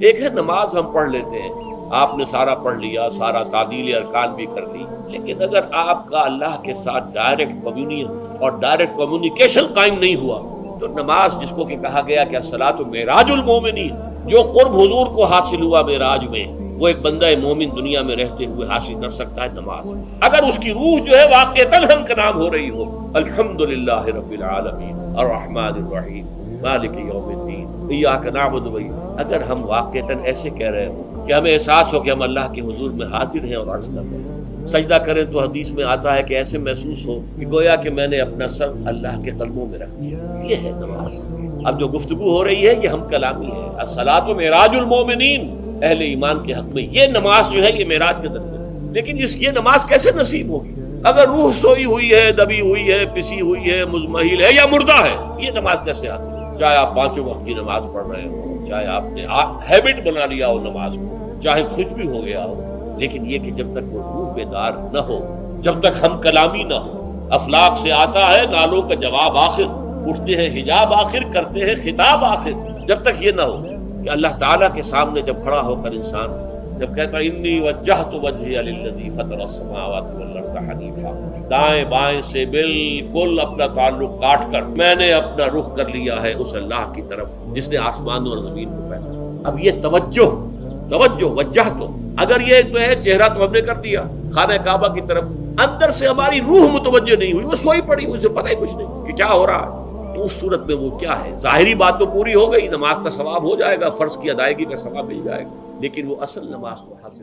ایک ہے نماز ہم پڑھ لیتے ہیں، آپ نے سارا پڑھ لیا، سارا تعدیل ارکان بھی کر لی، لیکن اگر آپ کا اللہ کے ساتھ ڈائریکٹ کمیونین اور ڈائریکٹ کمیونیکیشن قائم نہیں ہوا تو نماز، جس کو کہ کہا گیا کہ الصلاۃ معراج المومنین، جو قرب حضور کو حاصل ہوا معراج میں، وہ ایک بندہ مومن دنیا میں رہتے ہوئے حاصل کر سکتا ہے نماز، اگر اس کی روح جو ہے واقعتاً ہم کا نام ہو رہی ہو، الحمدللہ رب العالمین الرحمن الرحیم مالک یوم الدین ایاک نعبد و ایاک، اگر ہم واقعتاً ایسے کہہ رہے ہوں کہ ہمیں احساس ہو کہ ہم اللہ کے حضور میں حاضر ہیں اور عرض کر رہے ہیں، سجدہ کریں تو حدیث میں آتا ہے کہ ایسے محسوس ہو کہ گویا کہ میں نے اپنا سر اللہ کے قدموں میں رکھ دیا، یہ ہے نماز۔ اب جو گفتگو ہو رہی ہے یہ ہم کلامی ہے، الصلاۃ معراج المومنین، اہل ایمان کے حق میں یہ نماز جو ہے یہ معراج کے درجے ہے، لیکن یہ نماز کیسے نصیب ہوگی اگر روح سوئی ہوئی ہے، دبی ہوئی ہے، پسی ہوئی ہے، مزمحل ہے یا مردہ ہے؟ یہ نماز کیسے آتی ہے؟ چاہے آپ پانچوں وقت کی نماز پڑھ رہے ہو، چاہے آپ نے ہیبٹ بنا لیا ہو نماز کو، چاہے خوش بھی ہو گیا ہو، لیکن یہ کہ جب تک وہ روح بیدار نہ ہو، جب تک ہم کلامی نہ ہو، افلاق سے آتا ہے نالوں کا جواب آخر، اٹھتے ہیں حجاب آخر، کرتے ہیں خطاب آخر، جب تک یہ نہ ہو کہ اللہ تعالیٰ کے سامنے جب کھڑا ہو کر انسان جب کہتا ہے انی وجہت وجہی للذی فطر السماوات والارض حنیفا، دائیں بائیں سے بالکل اپنا تعلق کاٹ کر میں نے اپنا رخ کر لیا ہے اس اللہ کی طرف جس نے آسمان اور زمین کو پیدا کیا۔ اب یہ توجہ وجہ تو اگر یہ تو ہے چہرہ تو ہم نے کر دیا خانہ کعبہ کی طرف، اندر سے ہماری روح متوجہ نہیں ہوئی، وہ سوئی پڑی، اسے پتہ ہی کچھ نہیں کہ کیا ہو رہا ہے، تو اس صورت میں وہ کیا ہے؟ ظاہری بات تو پوری ہو گئی، نماز کا ثواب ہو جائے گا، فرض کی ادائیگی کا ثواب مل جائے گا، لیکن وہ اصل نماز کو حاصل